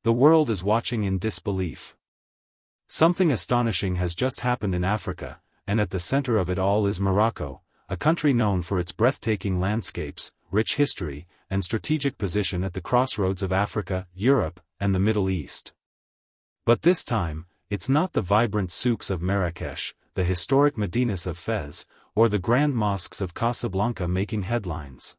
The world is watching in disbelief. Something astonishing has just happened in Africa, and at the center of it all is Morocco, a country known for its breathtaking landscapes, rich history, and strategic position at the crossroads of Africa, Europe, and the Middle East. But this time, it's not the vibrant souks of Marrakesh, the historic Medinas of Fez, or the grand mosques of Casablanca making headlines.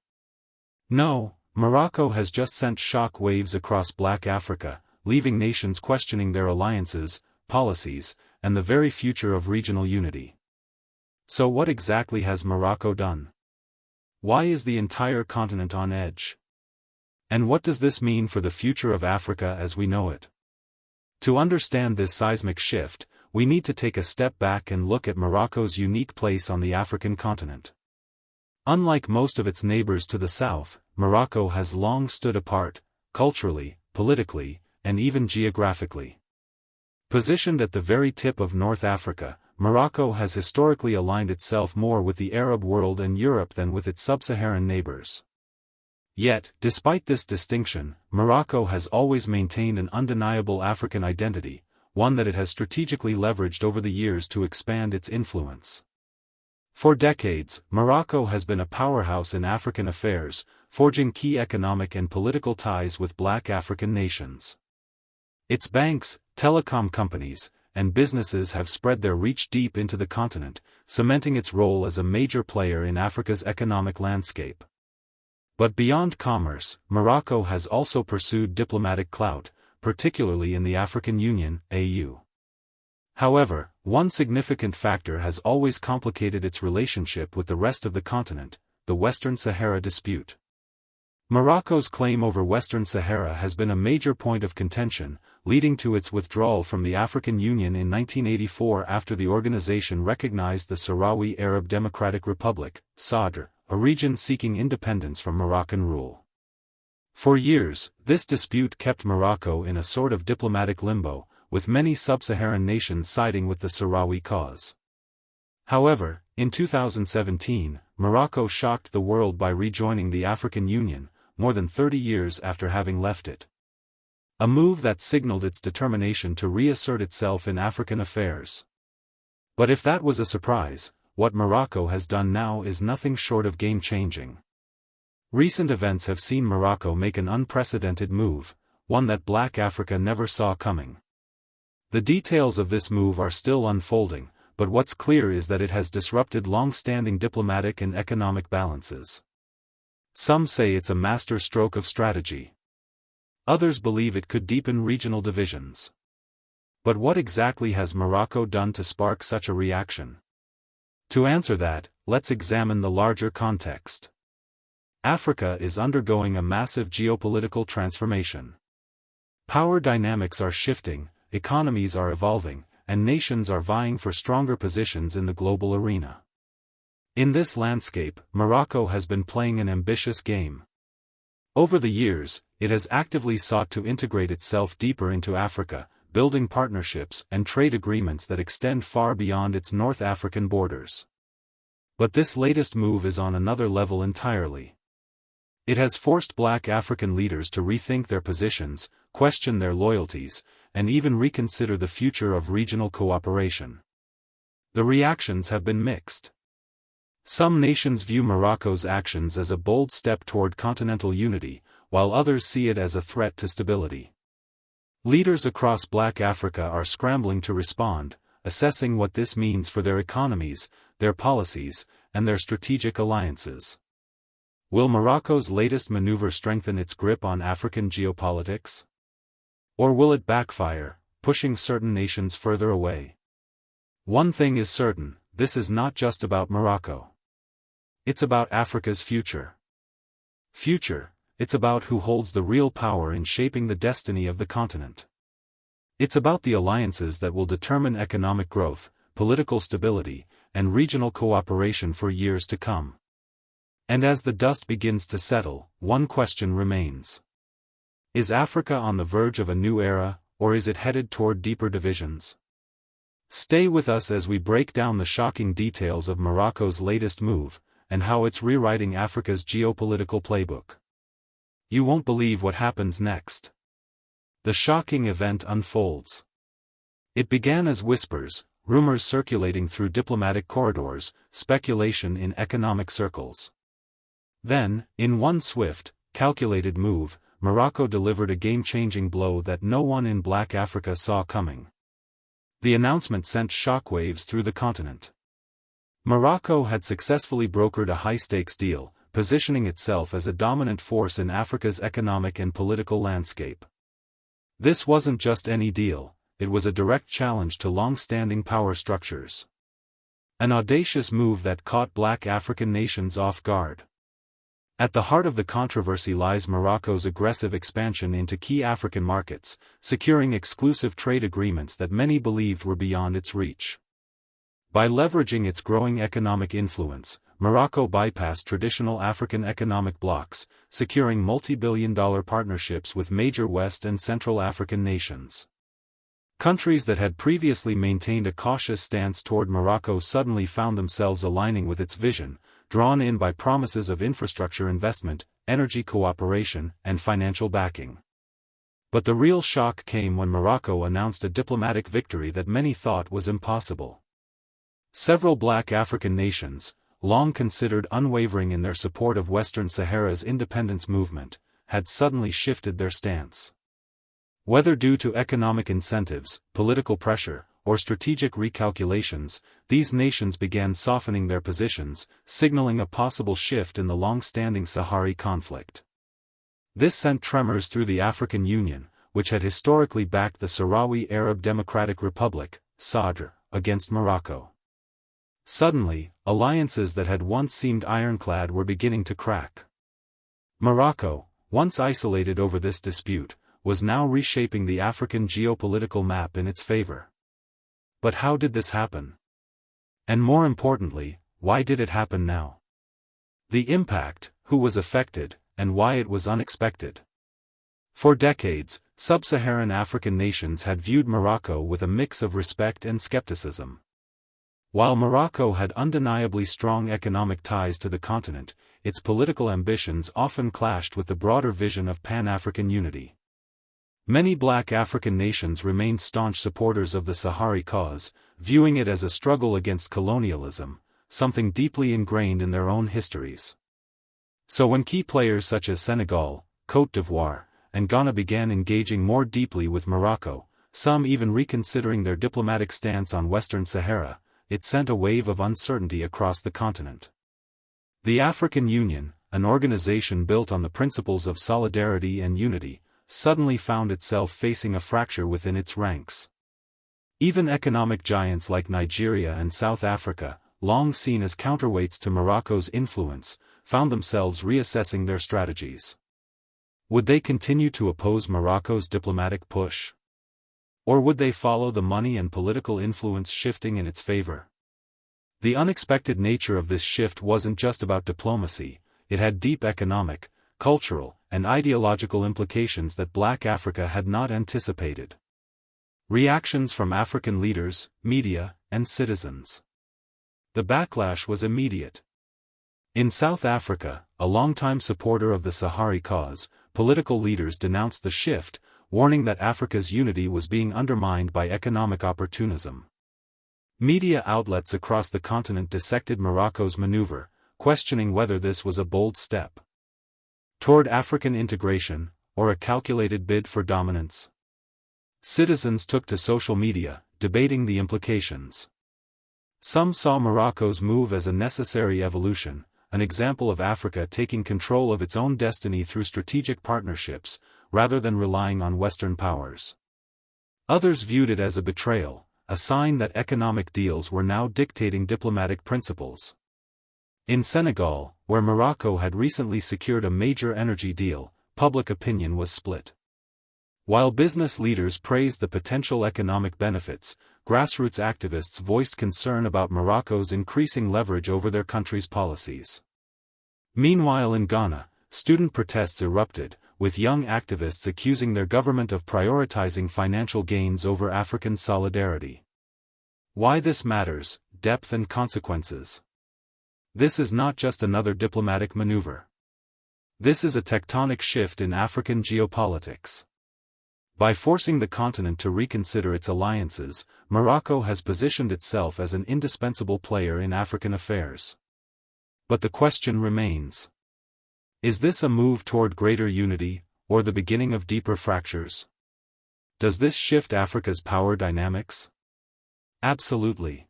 No, Morocco has just sent shock waves across Black Africa, leaving nations questioning their alliances, policies, and the very future of regional unity. So what exactly has Morocco done? Why is the entire continent on edge? And what does this mean for the future of Africa as we know it? To understand this seismic shift, we need to take a step back and look at Morocco's unique place on the African continent. Unlike most of its neighbors to the south, Morocco has long stood apart, culturally, politically, and even geographically. Positioned at the very tip of North Africa, Morocco has historically aligned itself more with the Arab world and Europe than with its sub-Saharan neighbors. Yet, despite this distinction, Morocco has always maintained an undeniable African identity, one that it has strategically leveraged over the years to expand its influence. For decades, Morocco has been a powerhouse in African affairs, forging key economic and political ties with Black African nations. Its banks, telecom companies, and businesses have spread their reach deep into the continent, cementing its role as a major player in Africa's economic landscape. But beyond commerce, Morocco has also pursued diplomatic clout, particularly in the African Union, AU. However, one significant factor has always complicated its relationship with the rest of the continent, the Western Sahara dispute. Morocco's claim over Western Sahara has been a major point of contention, leading to its withdrawal from the African Union in 1984 after the organization recognized the Sahrawi Arab Democratic Republic, (Sadr), a region seeking independence from Moroccan rule. For years, this dispute kept Morocco in a sort of diplomatic limbo, with many sub-Saharan nations siding with the Sahrawi cause. However, in 2017, Morocco shocked the world by rejoining the African Union, more than 30 years after having left it. A move that signaled its determination to reassert itself in African affairs. But if that was a surprise, what Morocco has done now is nothing short of game-changing. Recent events have seen Morocco make an unprecedented move, one that Black Africa never saw coming. The details of this move are still unfolding, but what's clear is that it has disrupted long-standing diplomatic and economic balances. Some say it's a master stroke of strategy. Others believe it could deepen regional divisions. But what exactly has Morocco done to spark such a reaction? To answer that, let's examine the larger context. Africa is undergoing a massive geopolitical transformation. Power dynamics are shifting, economies are evolving, and nations are vying for stronger positions in the global arena. In this landscape, Morocco has been playing an ambitious game. Over the years, it has actively sought to integrate itself deeper into Africa, building partnerships and trade agreements that extend far beyond its North African borders. But this latest move is on another level entirely. It has forced Black African leaders to rethink their positions, question their loyalties, and even reconsider the future of regional cooperation. The reactions have been mixed. Some nations view Morocco's actions as a bold step toward continental unity, while others see it as a threat to stability. Leaders across Black Africa are scrambling to respond, assessing what this means for their economies, their policies, and their strategic alliances. Will Morocco's latest maneuver strengthen its grip on African geopolitics? Or will it backfire, pushing certain nations further away? One thing is certain, this is not just about Morocco. It's about Africa's future. It's about who holds the real power in shaping the destiny of the continent. It's about the alliances that will determine economic growth, political stability, and regional cooperation for years to come. And as the dust begins to settle, one question remains. Is Africa on the verge of a new era, or is it headed toward deeper divisions? Stay with us as we break down the shocking details of Morocco's latest move, and how it's rewriting Africa's geopolitical playbook. You won't believe what happens next. The shocking event unfolds. It began as whispers, rumors circulating through diplomatic corridors, speculation in economic circles. Then, in one swift, calculated move, Morocco delivered a game-changing blow that no one in Black Africa saw coming. The announcement sent shockwaves through the continent. Morocco had successfully brokered a high-stakes deal, positioning itself as a dominant force in Africa's economic and political landscape. This wasn't just any deal, it was a direct challenge to long-standing power structures. An audacious move that caught Black African nations off guard. At the heart of the controversy lies Morocco's aggressive expansion into key African markets, securing exclusive trade agreements that many believed were beyond its reach. By leveraging its growing economic influence, Morocco bypassed traditional African economic blocs, securing multi-billion-dollar partnerships with major West and Central African nations. Countries that had previously maintained a cautious stance toward Morocco suddenly found themselves aligning with its vision, drawn in by promises of infrastructure investment, energy cooperation, and financial backing. But the real shock came when Morocco announced a diplomatic victory that many thought was impossible. Several Black African nations, long considered unwavering in their support of Western Sahara's independence movement, had suddenly shifted their stance. Whether due to economic incentives, political pressure, or strategic recalculations, these nations began softening their positions, signaling a possible shift in the long-standing Sahrawi conflict. This sent tremors through the African Union, which had historically backed the Sahrawi Arab Democratic Republic, (SADR), against Morocco. Suddenly, alliances that had once seemed ironclad were beginning to crack. Morocco, once isolated over this dispute, was now reshaping the African geopolitical map in its favor. But how did this happen? And more importantly, why did it happen now? The impact, who was affected, and why it was unexpected. For decades, sub-Saharan African nations had viewed Morocco with a mix of respect and skepticism. While Morocco had undeniably strong economic ties to the continent, its political ambitions often clashed with the broader vision of Pan-African unity. Many Black African nations remained staunch supporters of the Sahrawi cause, viewing it as a struggle against colonialism, something deeply ingrained in their own histories. So when key players such as Senegal, Côte d'Ivoire, and Ghana began engaging more deeply with Morocco, some even reconsidering their diplomatic stance on Western Sahara, it sent a wave of uncertainty across the continent. The African Union, an organization built on the principles of solidarity and unity, suddenly found itself facing a fracture within its ranks. Even economic giants like Nigeria and South Africa, long seen as counterweights to Morocco's influence, found themselves reassessing their strategies. Would they continue to oppose Morocco's diplomatic push? Or would they follow the money and political influence shifting in its favor? The unexpected nature of this shift wasn't just about diplomacy, it had deep economic, cultural, and ideological implications that Black Africa had not anticipated. Reactions from African leaders, media, and citizens. The backlash was immediate. In South Africa, a longtime supporter of the Sahrawi cause, political leaders denounced the shift, warning that Africa's unity was being undermined by economic opportunism. Media outlets across the continent dissected Morocco's maneuver, questioning whether this was a bold step toward African integration, or a calculated bid for dominance. Citizens took to social media, debating the implications. Some saw Morocco's move as a necessary evolution, an example of Africa taking control of its own destiny through strategic partnerships, rather than relying on Western powers. Others viewed it as a betrayal, a sign that economic deals were now dictating diplomatic principles. In Senegal, where Morocco had recently secured a major energy deal, public opinion was split. While business leaders praised the potential economic benefits, grassroots activists voiced concern about Morocco's increasing leverage over their country's policies. Meanwhile in Ghana, student protests erupted, with young activists accusing their government of prioritizing financial gains over African solidarity. Why this matters: depth and consequences. This is not just another diplomatic maneuver. This is a tectonic shift in African geopolitics. By forcing the continent to reconsider its alliances, Morocco has positioned itself as an indispensable player in African affairs. But the question remains. Is this a move toward greater unity, or the beginning of deeper fractures? Does this shift Africa's power dynamics? Absolutely.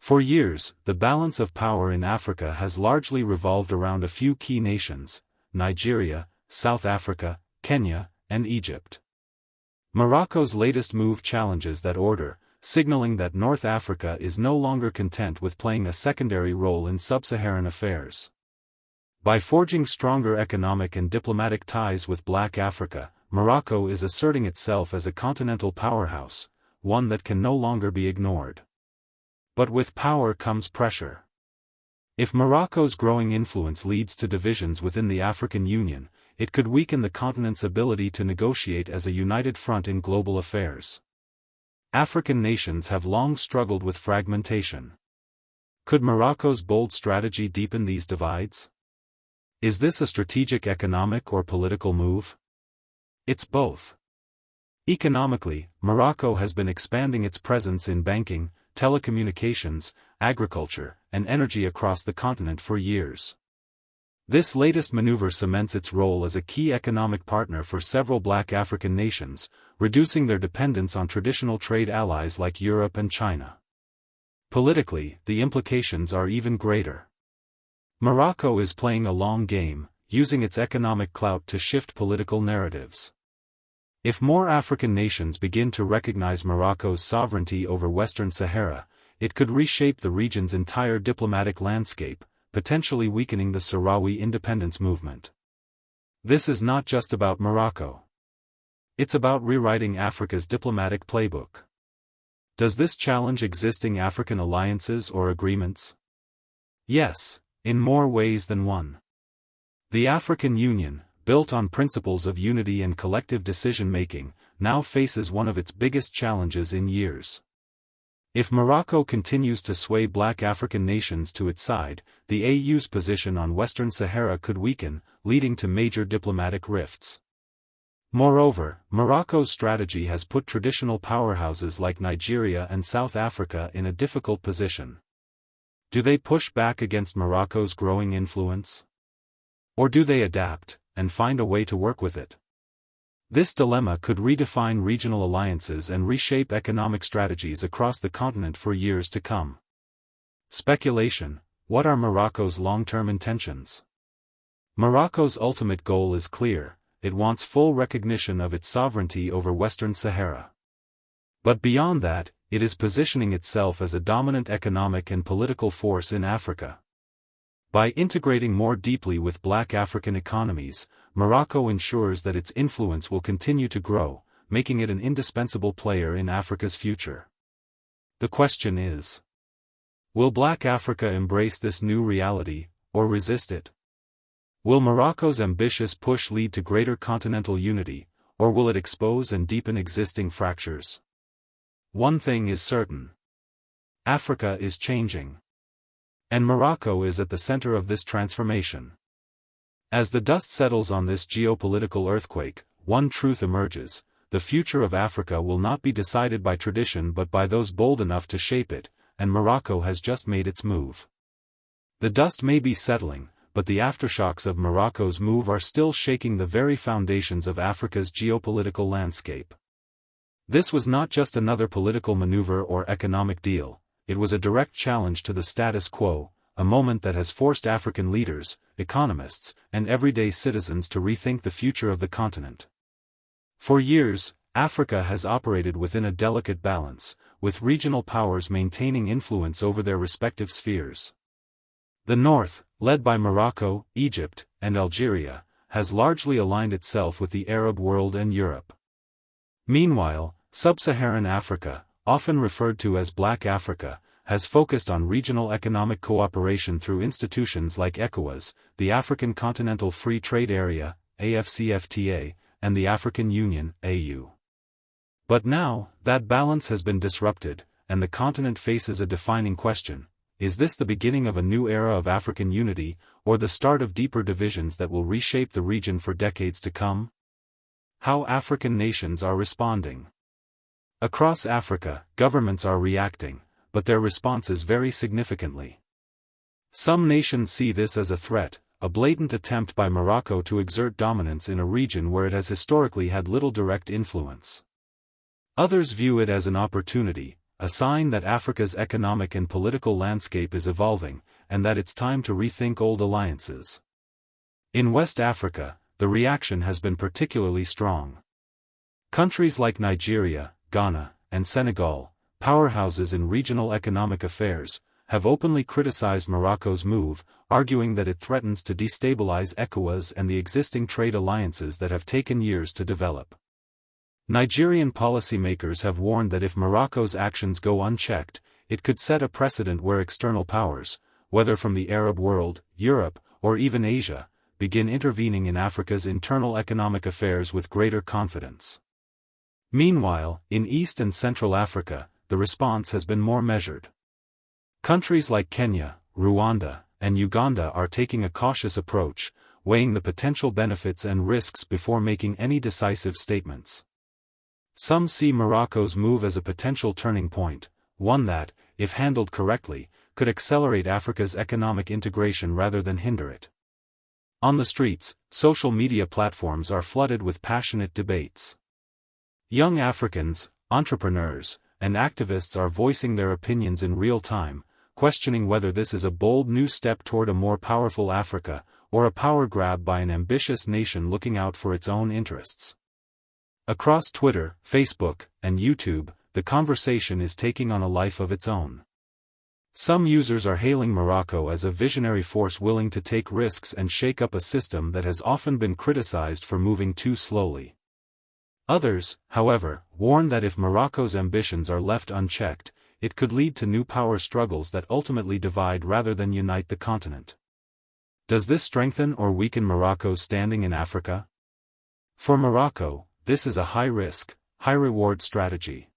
For years, the balance of power in Africa has largely revolved around a few key nations: Nigeria, South Africa, Kenya, and Egypt. Morocco's latest move challenges that order, signaling that North Africa is no longer content with playing a secondary role in sub-Saharan affairs. By forging stronger economic and diplomatic ties with Black Africa, Morocco is asserting itself as a continental powerhouse, one that can no longer be ignored. But with power comes pressure. If Morocco's growing influence leads to divisions within the African Union, it could weaken the continent's ability to negotiate as a united front in global affairs. African nations have long struggled with fragmentation. Could Morocco's bold strategy deepen these divides? Is this a strategic economic or political move? It's both. Economically, Morocco has been expanding its presence in banking, telecommunications, agriculture, and energy across the continent for years. This latest maneuver cements its role as a key economic partner for several Black African nations, reducing their dependence on traditional trade allies like Europe and China. Politically, the implications are even greater. Morocco is playing a long game, using its economic clout to shift political narratives. If more African nations begin to recognize Morocco's sovereignty over Western Sahara, it could reshape the region's entire diplomatic landscape, potentially weakening the Sahrawi independence movement. This is not just about Morocco. It's about rewriting Africa's diplomatic playbook. Does this challenge existing African alliances or agreements? Yes, in more ways than one. The African Union, built on principles of unity and collective decision-making, now faces one of its biggest challenges in years. If Morocco continues to sway Black African nations to its side, the AU's position on Western Sahara could weaken, leading to major diplomatic rifts. Moreover, Morocco's strategy has put traditional powerhouses like Nigeria and South Africa in a difficult position. Do they push back against Morocco's growing influence? Or do they adapt, and find a way to work with it? This dilemma could redefine regional alliances and reshape economic strategies across the continent for years to come. Speculation: what are Morocco's long-term intentions? Morocco's ultimate goal is clear: it wants full recognition of its sovereignty over Western Sahara. But beyond that, it is positioning itself as a dominant economic and political force in Africa. By integrating more deeply with Black African economies, Morocco ensures that its influence will continue to grow, making it an indispensable player in Africa's future. The question is: will Black Africa embrace this new reality, or resist it? Will Morocco's ambitious push lead to greater continental unity, or will it expose and deepen existing fractures? One thing is certain: Africa is changing. And Morocco is at the center of this transformation. As the dust settles on this geopolitical earthquake, one truth emerges: the future of Africa will not be decided by tradition but by those bold enough to shape it, and Morocco has just made its move. The dust may be settling, but the aftershocks of Morocco's move are still shaking the very foundations of Africa's geopolitical landscape. This was not just another political maneuver or economic deal. It was a direct challenge to the status quo, a moment that has forced African leaders, economists, and everyday citizens to rethink the future of the continent. For years, Africa has operated within a delicate balance, with regional powers maintaining influence over their respective spheres. The North, led by Morocco, Egypt, and Algeria, has largely aligned itself with the Arab world and Europe. Meanwhile, Sub-Saharan Africa, often referred to as Black Africa, has focused on regional economic cooperation through institutions like ECOWAS, the African Continental Free Trade Area, AFCFTA, and the African Union, AU. But now, that balance has been disrupted, and the continent faces a defining question: is this the beginning of a new era of African unity, or the start of deeper divisions that will reshape the region for decades to come? How African nations are responding. Across Africa, governments are reacting, but their responses vary significantly. Some nations see this as a threat, a blatant attempt by Morocco to exert dominance in a region where it has historically had little direct influence. Others view it as an opportunity, a sign that Africa's economic and political landscape is evolving, and that it's time to rethink old alliances. In West Africa, the reaction has been particularly strong. Countries like Nigeria, Ghana, and Senegal, powerhouses in regional economic affairs, have openly criticized Morocco's move, arguing that it threatens to destabilize ECOWAS and the existing trade alliances that have taken years to develop. Nigerian policymakers have warned that if Morocco's actions go unchecked, it could set a precedent where external powers, whether from the Arab world, Europe, or even Asia, begin intervening in Africa's internal economic affairs with greater confidence. Meanwhile, in East and Central Africa, the response has been more measured. Countries like Kenya, Rwanda, and Uganda are taking a cautious approach, weighing the potential benefits and risks before making any decisive statements. Some see Morocco's move as a potential turning point, one that, if handled correctly, could accelerate Africa's economic integration rather than hinder it. On the streets, social media platforms are flooded with passionate debates. Young Africans, entrepreneurs, and activists are voicing their opinions in real time, questioning whether this is a bold new step toward a more powerful Africa, or a power grab by an ambitious nation looking out for its own interests. Across Twitter, Facebook, and YouTube, the conversation is taking on a life of its own. Some users are hailing Morocco as a visionary force willing to take risks and shake up a system that has often been criticized for moving too slowly. Others, however, warn that if Morocco's ambitions are left unchecked, it could lead to new power struggles that ultimately divide rather than unite the continent. Does this strengthen or weaken Morocco's standing in Africa? For Morocco, this is a high-risk, high-reward strategy.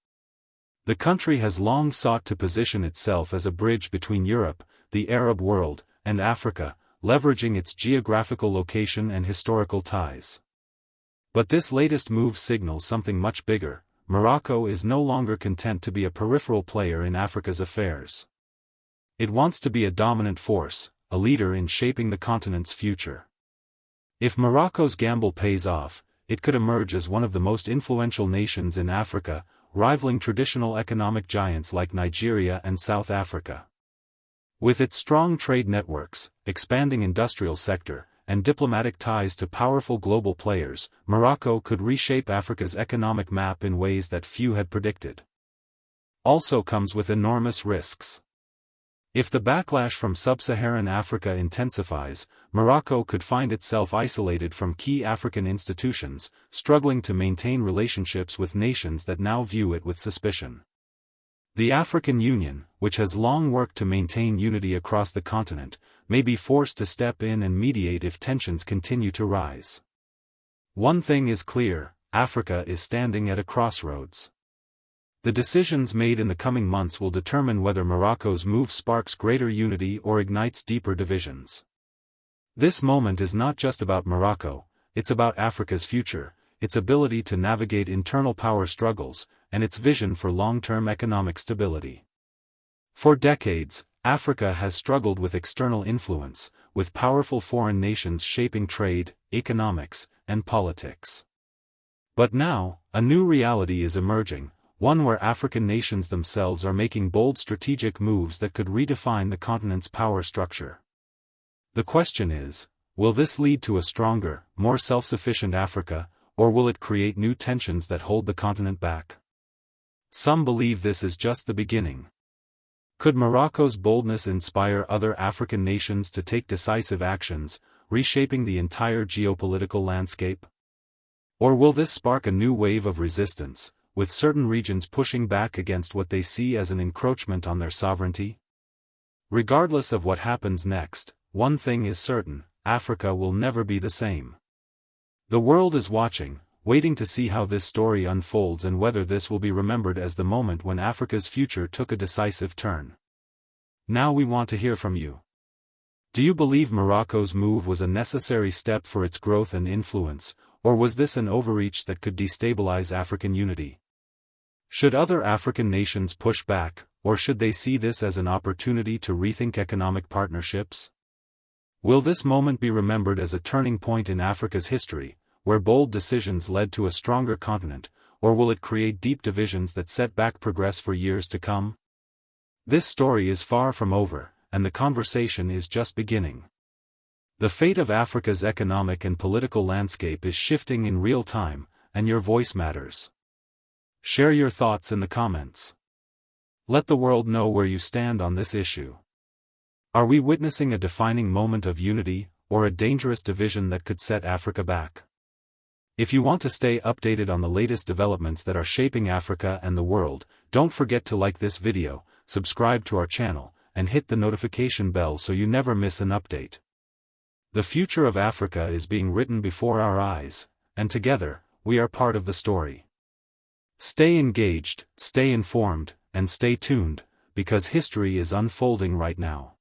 The country has long sought to position itself as a bridge between Europe, the Arab world, and Africa, leveraging its geographical location and historical ties. But this latest move signals something much bigger. Morocco is no longer content to be a peripheral player in Africa's affairs. It wants to be a dominant force, a leader in shaping the continent's future. If Morocco's gamble pays off, it could emerge as one of the most influential nations in Africa, rivaling traditional economic giants like Nigeria and South Africa. With its strong trade networks, expanding industrial sector, and diplomatic ties to powerful global players, Morocco could reshape Africa's economic map in ways that few had predicted. Also comes with enormous risks. If the backlash from sub-Saharan Africa intensifies, Morocco could find itself isolated from key African institutions, struggling to maintain relationships with nations that now view it with suspicion. The African Union, which has long worked to maintain unity across the continent, may be forced to step in and mediate if tensions continue to rise. One thing is clear: Africa is standing at a crossroads. The decisions made in the coming months will determine whether Morocco's move sparks greater unity or ignites deeper divisions. This moment is not just about Morocco, it's about Africa's future, its ability to navigate internal power struggles, and its vision for long-term economic stability. For decades, Africa has struggled with external influence, with powerful foreign nations shaping trade, economics, and politics. But now, a new reality is emerging, one where African nations themselves are making bold strategic moves that could redefine the continent's power structure. The question is, will this lead to a stronger, more self-sufficient Africa, or will it create new tensions that hold the continent back? Some believe this is just the beginning. Could Morocco's boldness inspire other African nations to take decisive actions, reshaping the entire geopolitical landscape? Or will this spark a new wave of resistance, with certain regions pushing back against what they see as an encroachment on their sovereignty? Regardless of what happens next, one thing is certain: Africa will never be the same. The world is watching, waiting to see how this story unfolds and whether this will be remembered as the moment when Africa's future took a decisive turn. Now we want to hear from you. Do you believe Morocco's move was a necessary step for its growth and influence, or was this an overreach that could destabilize African unity? Should other African nations push back, or should they see this as an opportunity to rethink economic partnerships? Will this moment be remembered as a turning point in Africa's history, where bold decisions led to a stronger continent, or will it create deep divisions that set back progress for years to come? This story is far from over, and the conversation is just beginning. The fate of Africa's economic and political landscape is shifting in real time, and your voice matters. Share your thoughts in the comments. Let the world know where you stand on this issue. Are we witnessing a defining moment of unity, or a dangerous division that could set Africa back? If you want to stay updated on the latest developments that are shaping Africa and the world, don't forget to like this video, subscribe to our channel, and hit the notification bell so you never miss an update. The future of Africa is being written before our eyes, and together, we are part of the story. Stay engaged, stay informed, and stay tuned, because history is unfolding right now.